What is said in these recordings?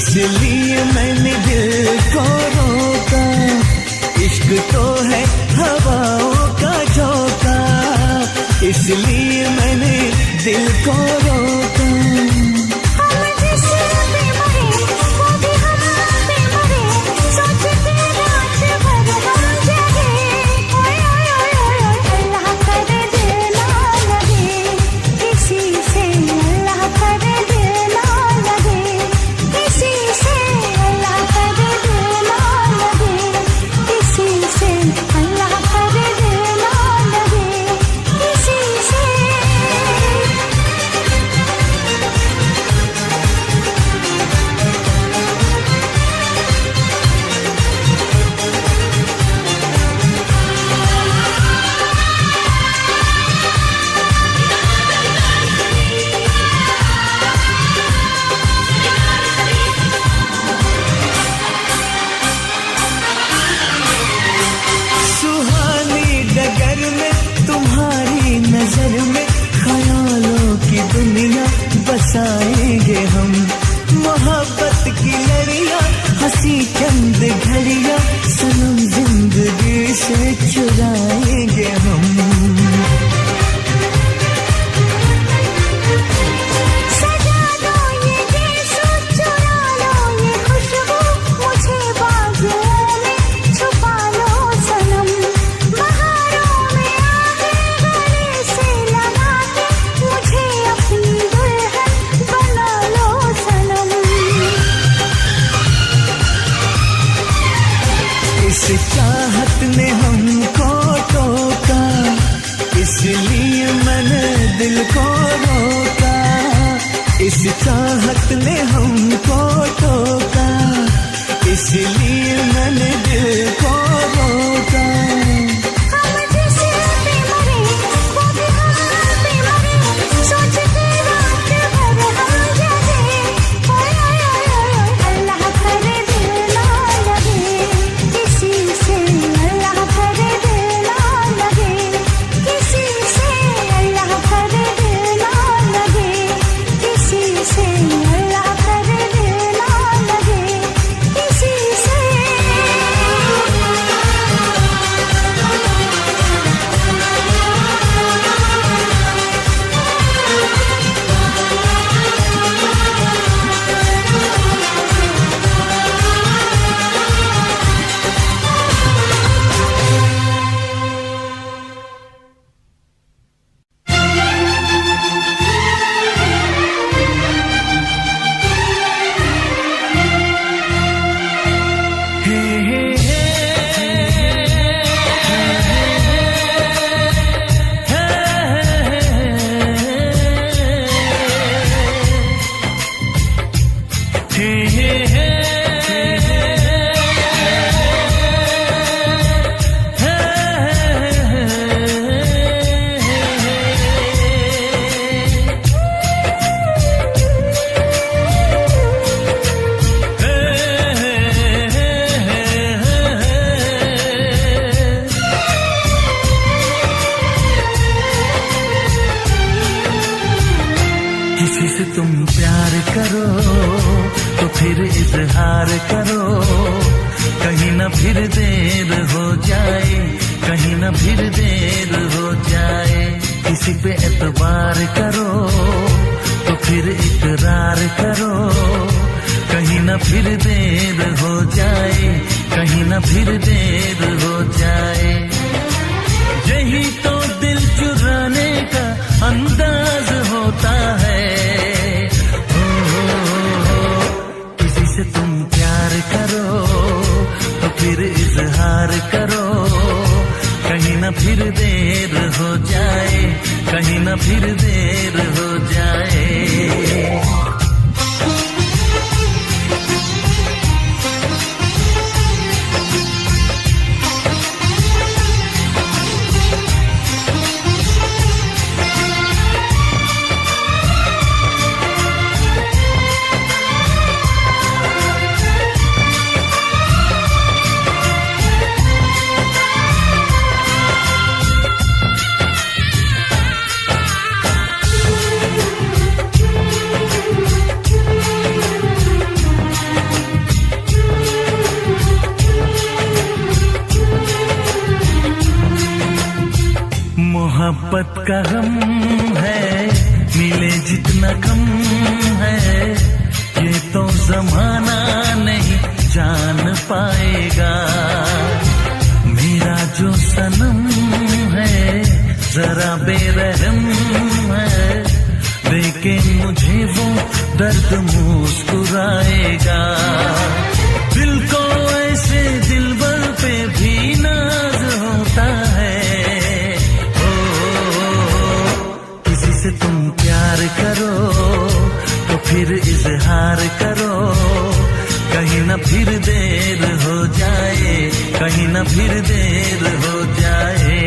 इसलिए मैंने दिल को रोका। इश्क तो है हवाओं का झोंका, इसलिए मैंने दिल को रोका। बसाएंगे हम मोहब्बत की लड़ियां, हंसी चंद घड़ियां सनम जिंदगी से चुराएंगे हम। चाहत ने हमको टोका, इसलिए मैंने दिल को रोका। इस चाहत ने हमको टोका, इसलिए मैंने दिल को रोका। तुम प्यार करो तो फिर इजहार करो, कहीं ना फिर देर हो जाए, कहीं ना फिर देर हो जाए। किसी पे एतबार करो तो फिर इकरार करो, कहीं ना फिर देर हो जाए, कहीं ना फिर देर हो जाए। यही तो दिल चुराने का अंदाज होता है। तुम प्यार करो तो फिर इजहार करो, कहीं ना फिर देर हो जाए, कहीं ना फिर देर हो जाए। मोहब्बत का गम है, मिले जितना कम है, ये तो जमाना नहीं जान पाएगा। मेरा जो सनम है जरा बेरहम है, देखे मुझे वो दर्द मुस्कुराएगा। दिल को ऐसे दिलबर पे भी नाज होता है। किसी से तुम प्यार करो तो फिर इजहार करो, कहीं ना फिर देर हो जाए, कहीं ना फिर देर हो जाए।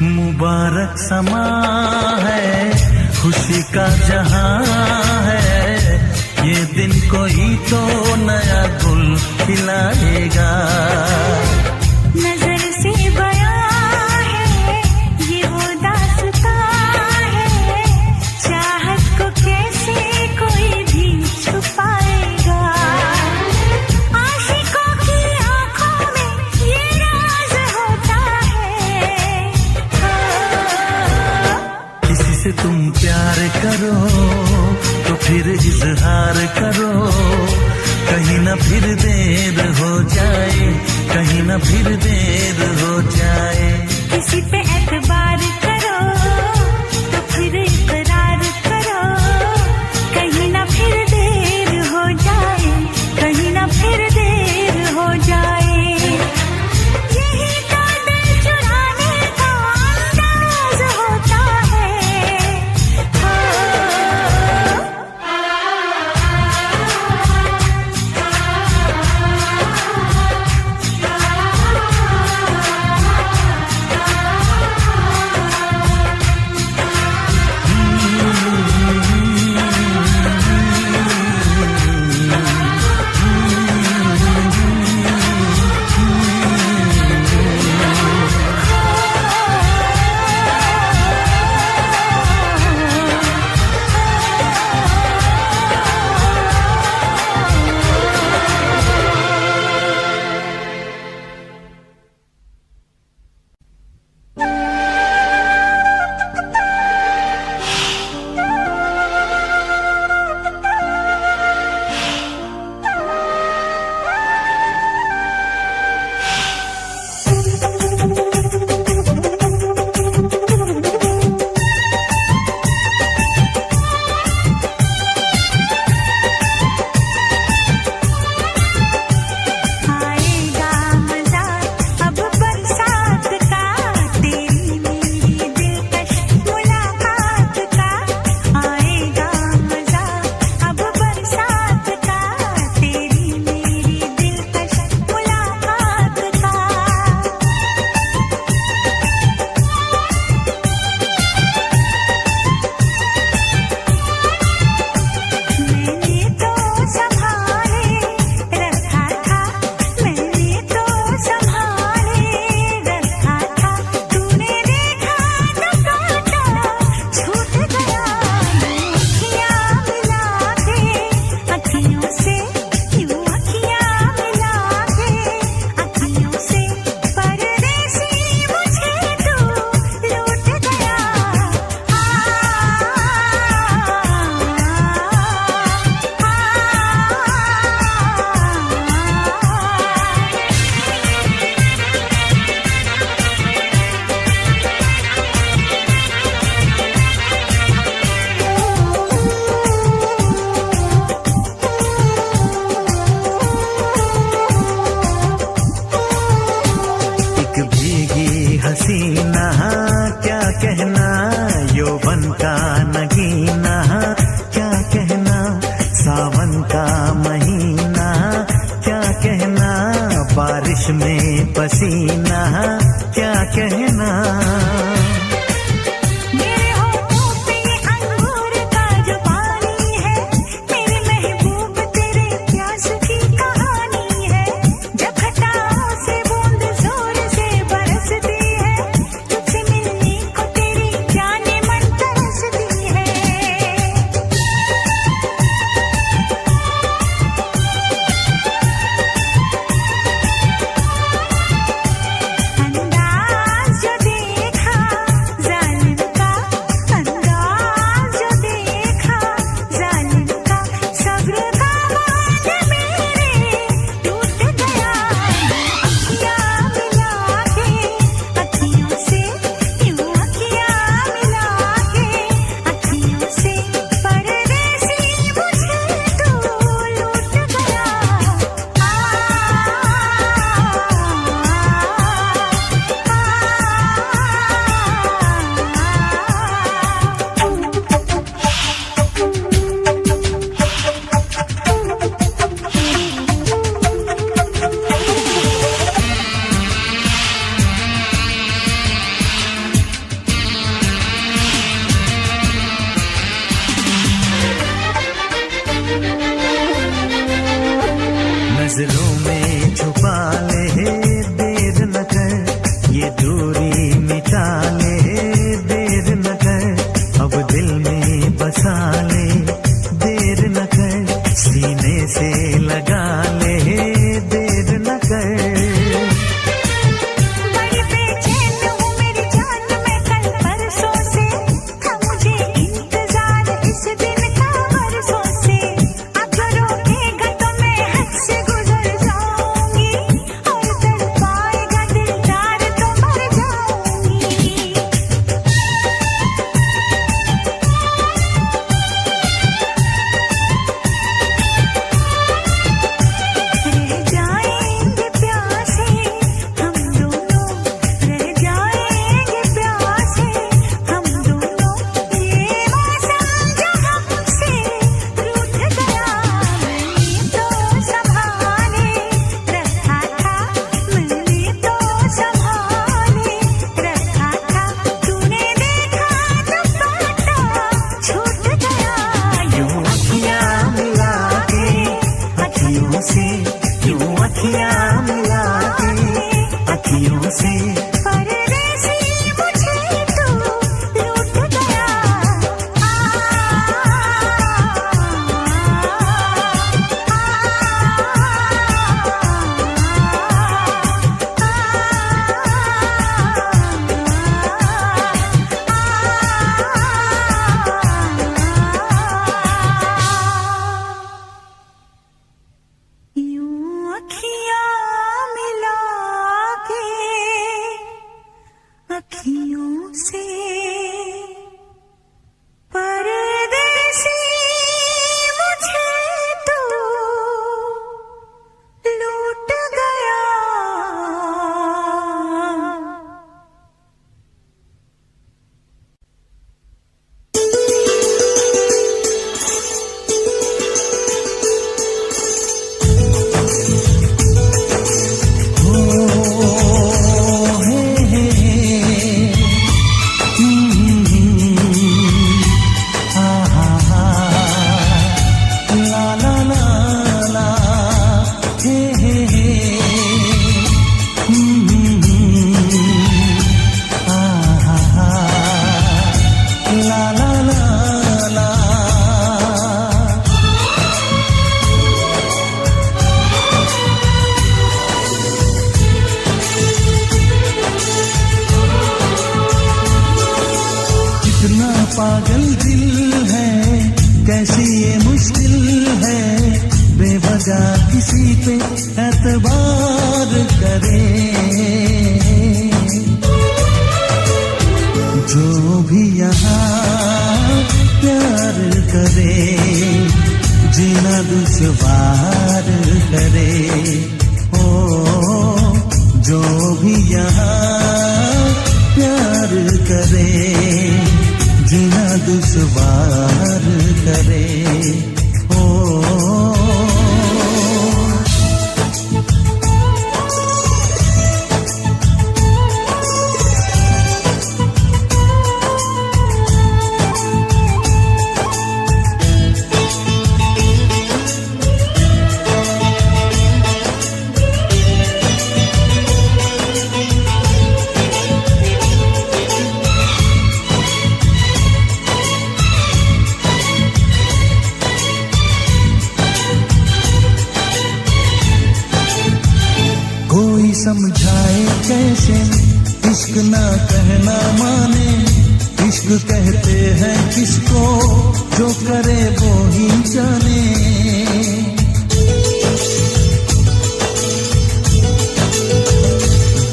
मुबारक समा है, खुशी का जहां है, ये दिन कोई तो नया गुल खिलाएगा। नजर से बयां है ये वो दास्तां है, चाहत को कैसे कोई भी छुपाएगा। आशिकों की आंखों में ये राज होता है। किसी से तुम प्यार करो तो फिर इजहार करो, कहीं ना फिर देर हो जाए, कहीं ना फिर देर हो जाए। किसी पे एतबार करो तो फिर इकरार करो, कहीं ना फिर देर हो जाए, कहीं ना फिर देर हो जाए। यही तो दिल चुराने का अंदाज होता है। हसीना क्या कहना, यौवन का नगीना क्या कहना, सावन का महीना क्या कहना, बारिश में पसीना क्या कहना। मेरे होठों पे अंगूर का जो पानी है, मेरे ला ला ला ला। कितना पागल दिल है, कैसी ये मुश्किल है, बेवजह किसी पे एतबार करे। जो भी यहाँ प्यार करे, जीना दुश्वार करे। ओ जो भी यहाँ प्यार करे, जीना दुश्वार करे। समझाए कैसे इश्क ना कहना माने, इश्क कहते हैं किसको जो करे वो ही जाने।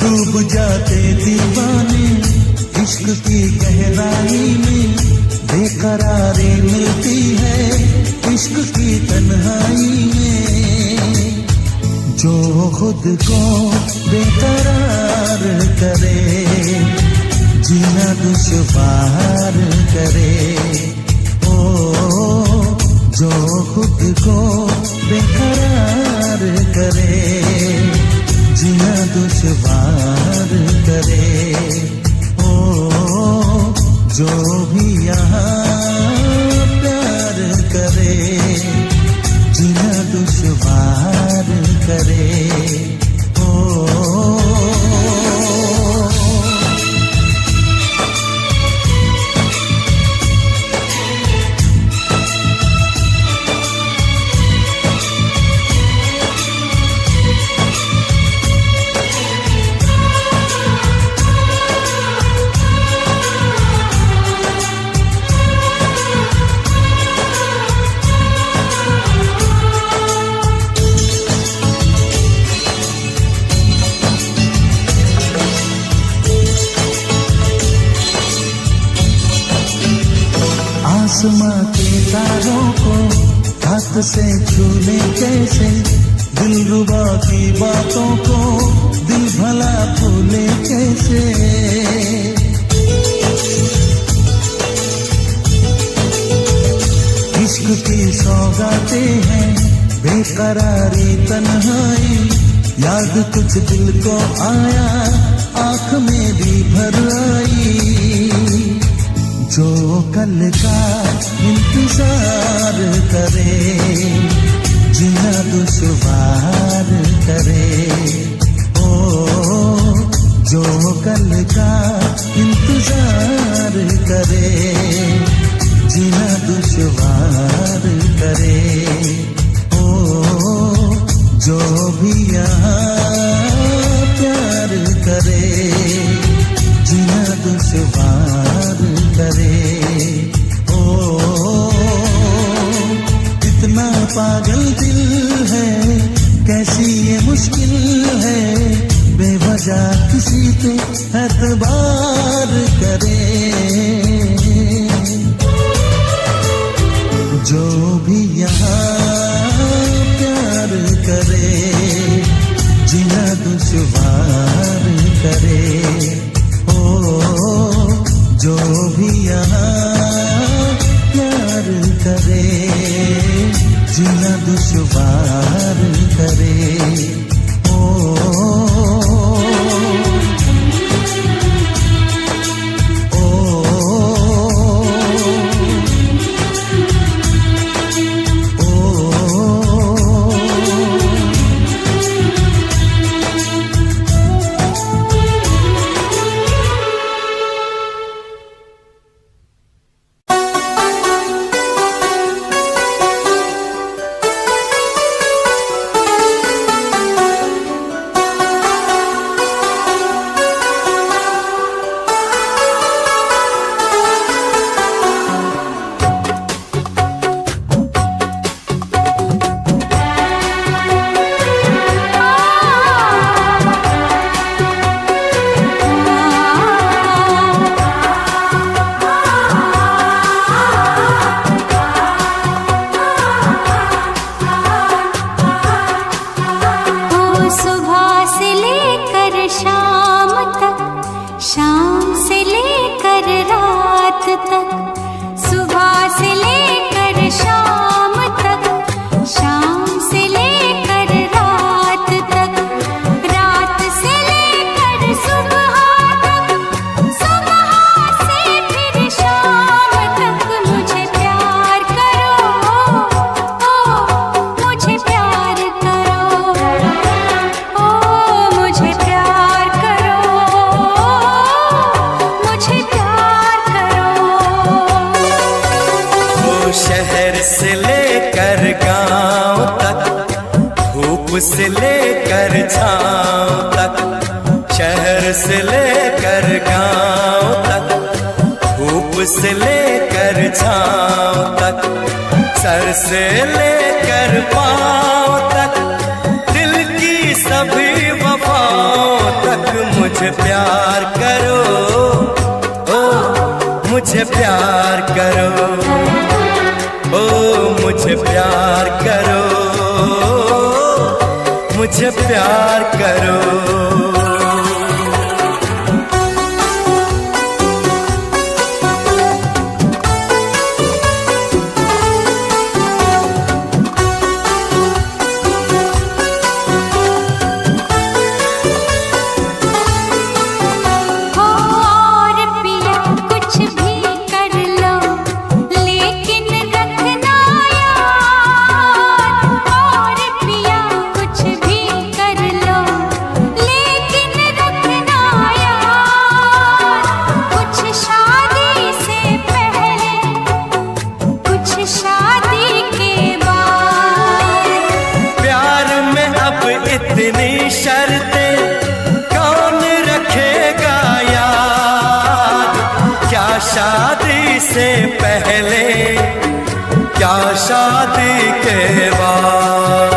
डूब जाते दीवाने इश्क की गहराई में, बेकरारी मिलती है इश्क की तन्हाई में। जो खुद को बेकरार करे, जीना दुश्वार करे। ओ जो खुद को बेकरार करे, जीना दुश्वार करे। ओ जो भी यहाँ प्यार करे, जीना दुश्वार करे। आसमां के तारों को हाथ से छूले कैसे, दिलरुबा की बातों को दिल भला भूले कैसे। इश्क की सौगातें हैं बेकरारी तन्हाई, याद कुछ दिल को आया आँख में भी भर आई। जो कल का इंतजार करे, जीना दुश्वार करे। ओ जो कल का इंतजार करे, जीना दुश्वार करे। ओ जो भी यहाँ प्यार करे, जीना दुश्वार करे। ओ कितना पागल दिल है, कैसी ये मुश्किल है, बेवजह किसी पे एतबार करे। जो भी यहाँ प्यार करे, जीना दुश्वार करे। जो भी यहाँ प्यार करे, जीना दुश्वार करे। से लेकर छाँव तक, शहर से लेकर गांव तक, धूप से लेकर छाँव तक, सर से लेकर पाँव तक, दिल की सभी वफाओं तक मुझे प्यार करो, ओ मुझे प्यार करो, ओ मुझे प्यार करो, मुझे प्यार करो। इतनी शर्तें कौन रखेगा याद, क्या शादी से पहले, क्या शादी के बाद।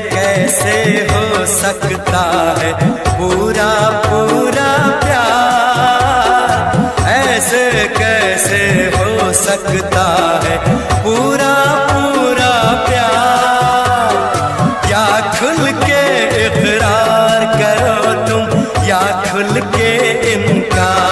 कैसे हो सकता है पूरा पूरा प्यार, ऐसे कैसे हो सकता है पूरा पूरा प्यार। या खुल के इकरार करो तुम, या खुल के इनकार।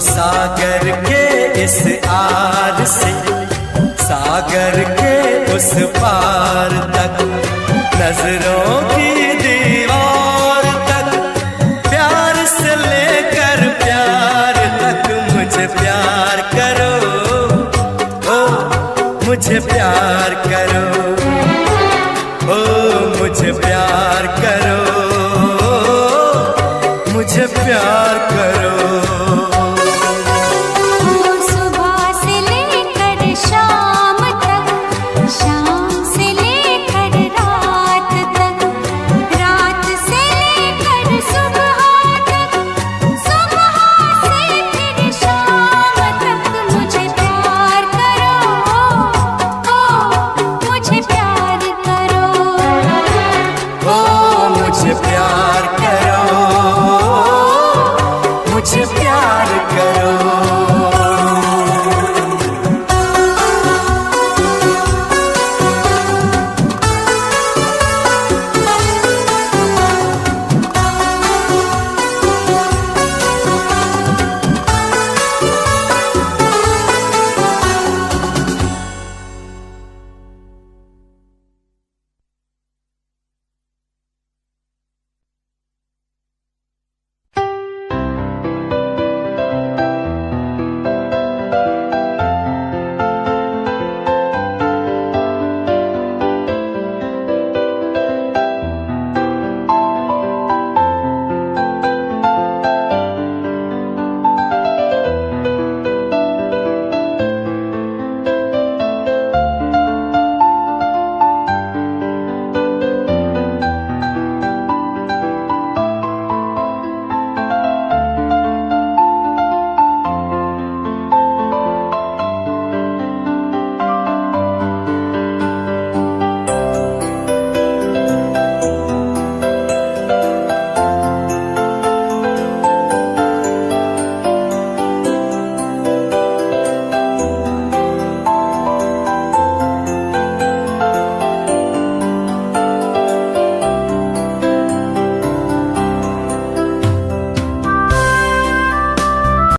सागर के इस आर से सागर के उस पार तक, नजरों की दीवार तक, प्यार से लेकर प्यार तक मुझे प्यार करो, ओ मुझे प्यार करो।